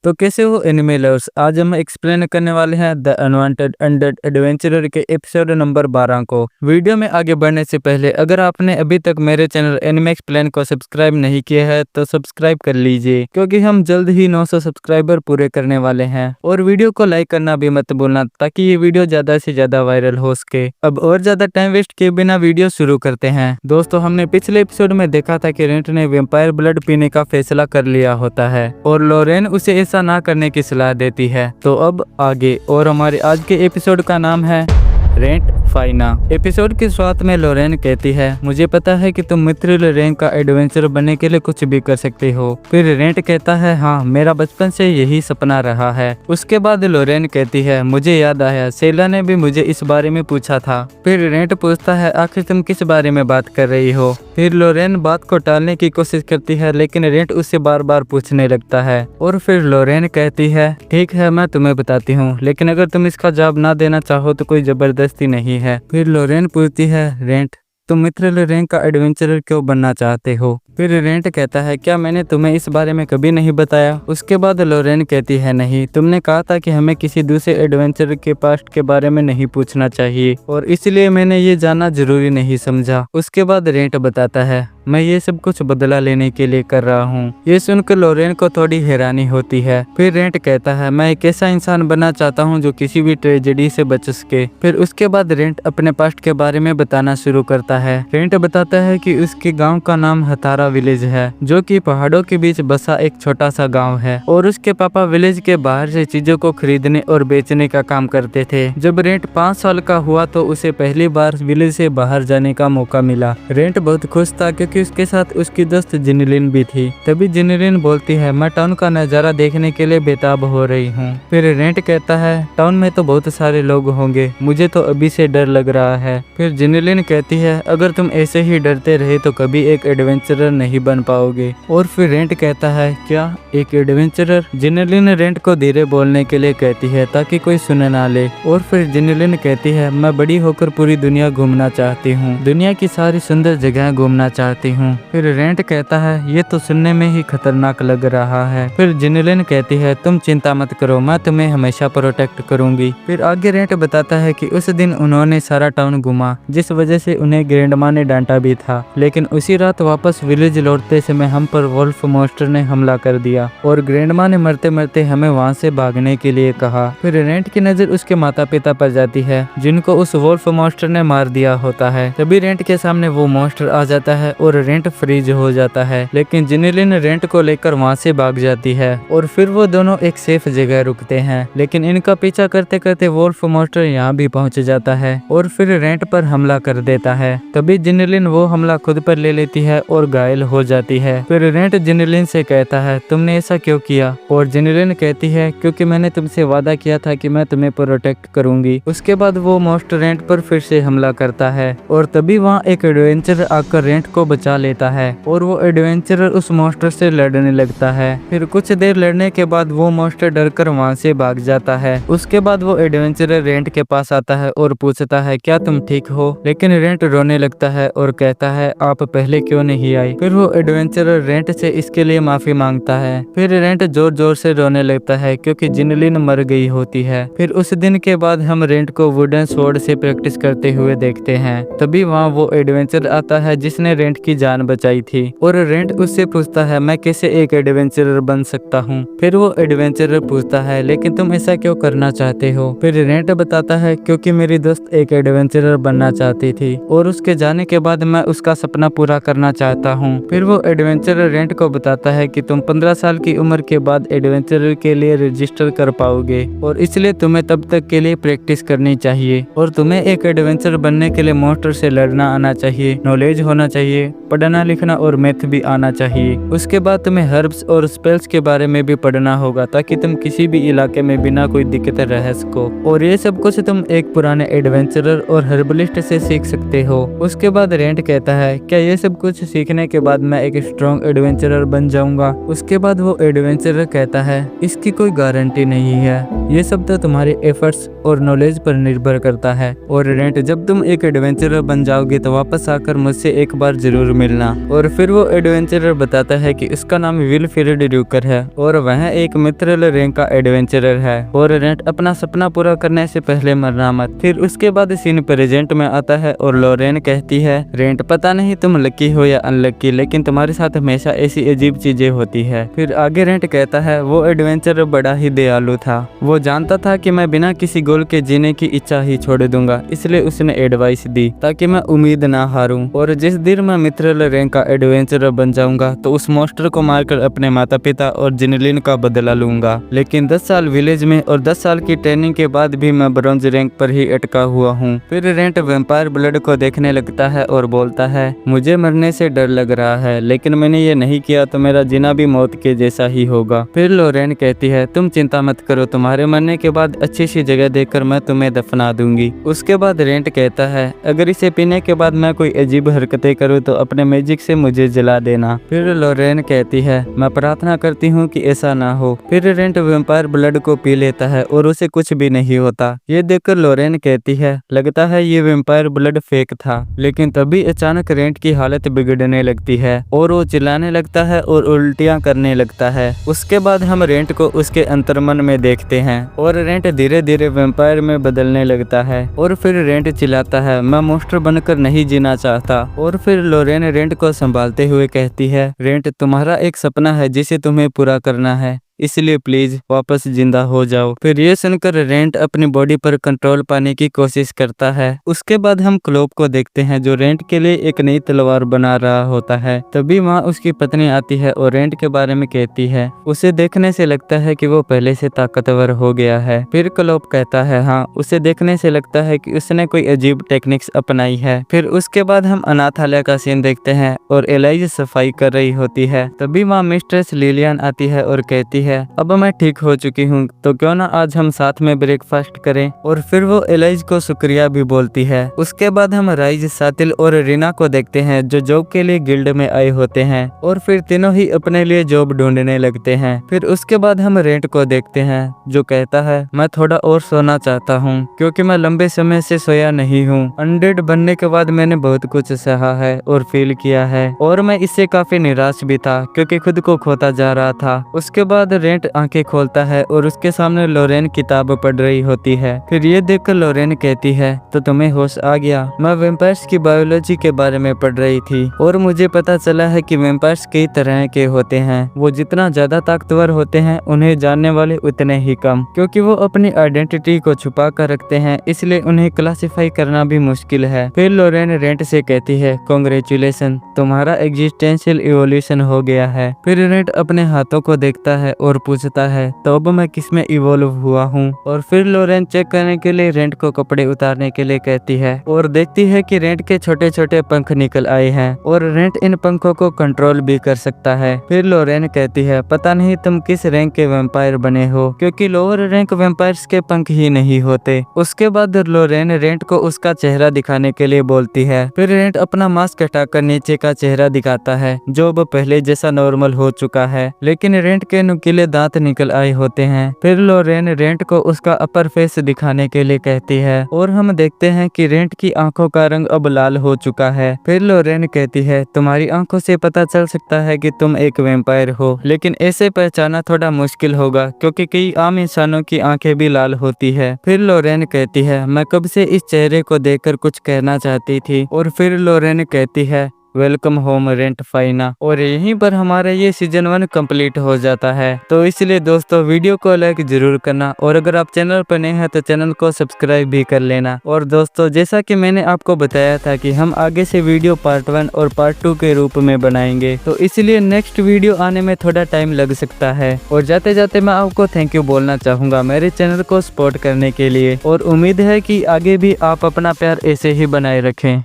तो कैसे हो एनिमे लवर्स, आज हम एक्सप्लेन करने वाले हैं द अनवांटेड अनडेड एडवेंचरर के एपिसोड नंबर 12 को। वीडियो में आगे बढ़ने से पहले अगर आपने अभी तक मेरे चैनल एनिमे एक्सप्लेन को सब्सक्राइब नहीं किया है तो सब्सक्राइब कर लीजिए, क्योंकि हम जल्द ही 900 सब्सक्राइबर पूरे करने वाले हैं। और वीडियो को लाइक करना भी मत भूलना, ताकि ये वीडियो ज्यादा से ज्यादा वायरल हो सके। अब और ज्यादा टाइम वेस्ट किए बिना वीडियो शुरू करते हैं। दोस्तों, हमने पिछले एपिसोड में देखा था कि रेंट ने वेम्पायर ब्लड पीने का फैसला कर लिया होता है और लोरेन उसे ऐसा ना करने की सलाह देती है। तो अब आगे, और हमारे आज के एपिसोड का नाम है रेंट फाइना। एपिसोड की शुरुआत में लोरेन कहती है, मुझे पता है कि तुम मित्र रेंट का एडवेंचर बनने के लिए कुछ भी कर सकते हो। फिर रेंट कहता है, हाँ, मेरा बचपन से यही सपना रहा है। उसके बाद लोरेन कहती है, मुझे याद आया, सेला ने भी मुझे इस बारे में पूछा था। फिर रेंट पूछता है, आखिर तुम किस बारे में बात कर रही हो। फिर लोरेन बात को टालने की कोशिश करती है, लेकिन रेंट उससे बार बार पूछने लगता है। और फिर लोरेन कहती है, ठीक है, मैं तुम्हें बताती हूँ, लेकिन अगर तुम इसका जवाब ना देना चाहो तो कोई जबरदस्ती नहीं है। फिर लोरेन पूछती है, रेंट, तुम मित्र रेंट का एडवेंचरर क्यों बनना चाहते हो। फिर रेंट कहता है, क्या मैंने तुम्हें इस बारे में कभी नहीं बताया। उसके बाद लोरेन कहती है, नहीं, तुमने कहा था कि हमें किसी दूसरे एडवेंचरर के पास्ट के बारे में नहीं पूछना चाहिए, और इसलिए मैंने ये जानना जरूरी नहीं समझा। उसके बाद रेंट बताता है, मैं ये सब कुछ बदला लेने के लिए कर रहा हूँ। ये सुनकर लोरेन को थोड़ी हैरानी होती है। फिर रेंट कहता है, मैं एक ऐसा इंसान बनना चाहता हूँ जो किसी भी ट्रेजेडी से बच सके। फिर उसके बाद रेंट अपने पास्ट के बारे में बताना शुरू करता है। रेंट बताता है कि उसके गाँव का नाम हतारा विलेज है, जो कि पहाड़ों के बीच बसा एक छोटा सा गांव है, और उसके पापा विलेज के बाहर से चीजों को खरीदने और बेचने का काम करते थे। जब रेंट 5 साल का हुआ तो उसे पहली बार विलेज से बाहर जाने का मौका मिला। रेंट बहुत खुश था, क्योंकि उसके साथ उसकी दोस्त जिनलिन भी थी। तभी जिनलिन बोलती है, मैं टाउन का नजारा देखने के लिए बेताब हो रही हूँ। फिर रेंट कहता है, टाउन में तो बहुत सारे लोग होंगे, मुझे तो अभी से डर लग रहा है। फिर जिनलिन कहती है, अगर तुम ऐसे ही डरते रहे तो कभी एक एडवेंचरर नहीं बन पाओगे। और फिर रेंट कहता है, क्या एक एडवेंचरर। जिनलिन रेंट को धीरे बोलने के लिए कहती है, ताकि कोई सुन ना ले। और फिर जिनलिन कहती है, मैं बड़ी होकर पूरी दुनिया घूमना चाहती हूँ, दुनिया की सारी सुंदर जगह घूमना चाहती हूँ। फिर रेंट कहता है, ये तो सुनने में ही खतरनाक लग रहा है। फिर जिनलिन कहती है, तुम चिंता मत करो, मैं तुम्हें हमेशा प्रोटेक्ट करूंगी। फिर आगे रेंट बताता है कि उस दिन उन्होंने सारा टाउन घूमा, जिस वजह से उन्हें ग्रैंडमा ने डांटा भी था। लेकिन उसी रात वापस विलेज लौटते समय हम पर वोल्फ मॉन्स्टर ने हमला कर दिया, और ग्रैंडमा ने मरते मरते हमें वहां से भागने के लिए कहा। फिर रेंट की नजर उसके माता पिता पर जाती है, जिनको उस वोल्फ मॉन्स्टर ने मार दिया होता है। तभी रेंट के सामने वो मॉन्स्टर आ जाता है और रेंट फ्रीज हो जाता है, लेकिन जिनलिन रेंट को लेकर वहां से भाग जाती है। और फिर वो दोनों एक सेफ जगह रुकते हैं, लेकिन इनका पीछा करते करते वोल्फ मॉन्स्टर यहाँ भी पहुंच जाता है और फिर रेंट पर हमला कर देता है। तभी जिनलिन वो हमला खुद पर ले लेती है और घायल हो जाती है। फिर रेंट जिनलिन से कहता है, तुमने ऐसा क्यों किया। और जिनलिन कहती है, क्योंकि मैंने तुमसे वादा किया था कि मैं तुम्हें प्रोटेक्ट करूंगी। उसके बाद वो मॉन्स्टर रेंट पर फिर से हमला करता है, और तभी वहाँ एक एडवेंचरर आकर रेंट को बचा लेता है, और वो एडवेंचरर उस मॉन्स्टर से लड़ने लगता है। फिर कुछ देर लड़ने के बाद वो मॉन्स्टर डरकर वहाँ से भाग जाता है। उसके बाद वो एडवेंचरर रेंट के पास आता है और पूछता है, क्या तुम ठीक हो। लेकिन रेंट रोने लगता है और कहता है, आप पहले क्यों नहीं आई। फिर वो एडवेंचरर रेंट से इसके लिए माफी मांगता है। फिर रेंट जोर जोर से रोने लगता है, क्योंकि जिनलिन मर गई होती है। फिर उस दिन के बाद हम रेंट को वुडन स्वॉर्ड से प्रैक्टिस करते हुए देखते हैं। तभी वहाँ वो एडवेंचर आता है जिसने रेंट की जान बचाई थी, और रेंट उससे पूछता है, मैं कैसे एक एडवेंचरर बन सकता हूँ। फिर वो एडवेंचरर पूछता है, लेकिन तुम ऐसा क्यों करना चाहते हो। फिर रेंट बताता है, क्योंकि मेरी दोस्त एक एडवेंचरर बनना चाहती थी, और उसके जाने के बाद मैं उसका सपना पूरा करना चाहता हूँ। फिर वो एडवेंचरर रेंट को बताता है कि तुम 15 साल की उम्र के बाद एडवेंचरर के लिए रजिस्टर कर पाओगे, और इसलिए तुम्हें तब तक के लिए प्रैक्टिस करनी चाहिए, और तुम्हें एक एडवेंचरर बनने के लिए मॉन्स्टर से लड़ना आना चाहिए, नॉलेज होना चाहिए, पढ़ना लिखना और मैथ भी आना चाहिए। उसके बाद तुम्हें हर्ब्स और स्पेल्स के बारे में भी पढ़ना होगा, ताकि तुम किसी भी इलाके में बिना कोई दिक्कत रह सको, और ये सब कुछ तुम एक पुराने एडवेंचरर और हर्बलिस्ट से सीख सकते हो। उसके बाद रेंट कहता है, क्या ये सब कुछ सीखने के बाद मैं एक स्ट्रॉन्ग एडवेंचरर बन जाऊंगा। उसके बाद वो एडवेंचरर कहता है इसकी कोई गारंटी नहीं है, ये सब तो तुम्हारे एफर्ट्स और नॉलेज पर निर्भर करता है। और रेंट जब तुम एक एडवेंचरर बन जाओगे तो वापस आकर मुझसे एक बार जरूर मिलना। और फिर वो एडवेंचरर बताता है कि उसका नाम विलफ्रेड ड्यूकर है और वह एक मिथ्रल रैंक का एडवेंचरर है। और रेंट अपना सपना पूरा करने से पहले मरना मत। फिर उसके बाद सीन प्रेजेंट में आता है और लॉरेन कहती है रेंट पता नहीं तुम लकी हो या अनलकी, लेकिन तुम्हारे साथ हमेशा ऐसी अजीब चीजें होती है। फिर आगे रेंट कहता है वो एडवेंचरर बड़ा ही दयालु था, वो जानता था कि मैं बिना किसी गोल के जीने की इच्छा ही छोड़ दूंगा, इसलिए उसने एडवाइस दी ताकि मैं उम्मीद ना हारूं। और जिस दिन मैं मिथ्रल रैंक का एडवेंचरर बन जाऊंगा तो उस मॉन्स्टर को मारकर अपने माता पिता और जिनलिन का बदला लूंगा। लेकिन 10 साल विलेज में और 10 साल की ट्रेनिंग के बाद भी मैं ब्रॉन्ज रैंक पर ही अटका हुआ हूँ। फिर रेंट वैम्पायर ब्लड को देखने लगता है और बोलता है मुझे मरने से डर लग रहा है, लेकिन मैंने ये नहीं किया तो मेरा जीना भी मौत के जैसा ही होगा। फिर लॉरेन कहती है तुम चिंता मत करो, तुम्हारे मरने के बाद अच्छी सी जगह देखकर मैं तुम्हें दफना दूंगी। उसके बाद रेंट कहता है अगर इसे पीने के बाद मैं कोई अजीब हरकतें करूँ तो अपने मैजिक से मुझे जला देना। फिर लॉरेन कहती है मैं प्रार्थना करती हूँ कि ऐसा ना हो। फिर रेंट वैम्पायर ब्लड को पी लेता है और उसे कुछ भी नहीं होता। ये देखकर लॉरेन कहती है लगता है ये वैम्पायर ब्लड फेक था। लेकिन तभी अचानक रेंट की हालत बिगड़ने लगती है और वो चिल्लाने लगता है और उल्टियां करने लगता है। उसके बाद हम रेंट को उसके अंतर्मन में देखते हैं और रेंट धीरे धीरे वैम्पायर में बदलने लगता है। और फिर रेंट चिल्लाता है मैं मॉन्स्टर बनकर नहीं जीना चाहता। और फिर लॉरेन रेंट को संभालते हुए कहती है रेंट तुम्हारा एक सपना है जिसे तुम्हें पूरा करना है, इसलिए प्लीज वापस जिंदा हो जाओ। फिर ये सुनकर रेंट अपनी बॉडी पर कंट्रोल पाने की कोशिश करता है। उसके बाद हम क्लोप को देखते हैं जो रेंट के लिए एक नई तलवार बना रहा होता है। तभी वहाँ उसकी पत्नी आती है और रेंट के बारे में कहती है। उसे देखने से लगता है कि वो पहले से ताकतवर हो गया है। फिर क्लोप कहता है हाँ, उसे देखने से लगता है कि उसने कोई अजीब टेक्निक्स अपनाई है। फिर उसके बाद हम अनाथालय का सीन देखते हैं और एलाइज सफाई कर रही होती है। तभी वहाँ मिस्ट्रेस लिलियन आती है और कहती है अब मैं ठीक हो चुकी हूँ तो क्यों ना आज हम साथ में ब्रेकफास्ट करें। और फिर वो एलाइज को शुक्रिया भी बोलती है। उसके बाद हम राइज, सातिल और रीना को देखते हैं जो जॉब के लिए गिल्ड में आए होते हैं और फिर तीनों ही अपने लिए जॉब ढूंढने लगते हैं। फिर उसके बाद हम रेंट को देखते हैं जो कहता है मैं थोड़ा और सोना चाहता हूँ क्योंकि मैं लंबे समय से सोया नहीं हूँ। अनडेड बनने के बाद मैंने बहुत कुछ सहा है और फील किया है और मैं इससे काफी निराश भी था क्योंकि खुद को खोता जा रहा था। उसके बाद रेंट आंखें खोलता है और उसके सामने लॉरेन किताब पढ़ रही होती है। फिर ये देखकर लॉरेन कहती है तो तुम्हें होश आ गया, मैं वैम्पायर्स की बायोलॉजी के बारे में पढ़ रही थी और मुझे पता चला है कि वैम्पायर्स कई तरह के होते हैं। वो जितना ज्यादा ताकतवर होते हैं उन्हें जानने वाले उतने ही कम, क्योंकि वो अपनी आइडेंटिटी को छुपा कर रखते हैं, इसलिए उन्हें क्लासिफाई करना भी मुश्किल है। फिर लॉरेन रेंट से कहती है कांग्रेचुलेशन, तुम्हारा एग्जिस्टेंशियल इवोल्यूशन हो गया है। फिर रेंट अपने हाथों को देखता है और पूछता है तो अब मैं किसमें इवॉल्व हुआ हूँ। और फिर लॉरेन चेक करने के लिए रेंट को कपड़े उतारने के लिए कहती है और देखती है कि रेंट के छोटे छोटे पंख निकल आए हैं और रेंट इन पंखों को कंट्रोल भी कर सकता है। फिर लॉरेन कहती है पता नहीं तुम किस रैंक के वैम्पायर बने हो क्योंकि लोअर रैंक वैम्पायर्स के पंख ही नहीं होते। उसके बाद लॉरेन रेंट को उसका चेहरा दिखाने के लिए बोलती है। फिर रेंट अपना मास्क हटाकर नीचे का चेहरा दिखाता है जो अब पहले जैसा नॉर्मल हो चुका है, लेकिन रेंट के नुकीले दांत निकल आए होते हैं। फिर लॉरेन रेंट को उसका अपर फेस दिखाने के लिए कहती है और हम देखते हैं कि रेंट की आंखों का रंग अब लाल हो चुका है। फिर लॉरेन कहती है तुम्हारी आंखों से पता चल सकता है कि तुम एक वैम्पायर हो, लेकिन ऐसे पहचाना थोड़ा मुश्किल होगा क्योंकि कई आम इंसानों की आंखें भी लाल होती है। फिर लॉरेन कहती है मैं कब से इस चेहरे को देखकर कुछ कहना चाहती थी। और फिर लॉरेन कहती है वेलकम होम रेंट फाइना। और यहीं पर हमारा ये सीजन 1 कंप्लीट हो जाता है। तो इसलिए दोस्तों वीडियो को लाइक जरूर करना और अगर आप चैनल पर नए हैं तो चैनल को सब्सक्राइब भी कर लेना। और दोस्तों जैसा कि मैंने आपको बताया था कि हम आगे से वीडियो पार्ट 1 और पार्ट 2 के रूप में बनाएंगे, तो इसलिए नेक्स्ट वीडियो आने में थोड़ा टाइम लग सकता है। और जाते जाते मैं आपको थैंक यू बोलना चाहूँगा मेरे चैनल को सपोर्ट करने के लिए और उम्मीद है कि आगे भी आप अपना प्यार ऐसे ही बनाए रखें।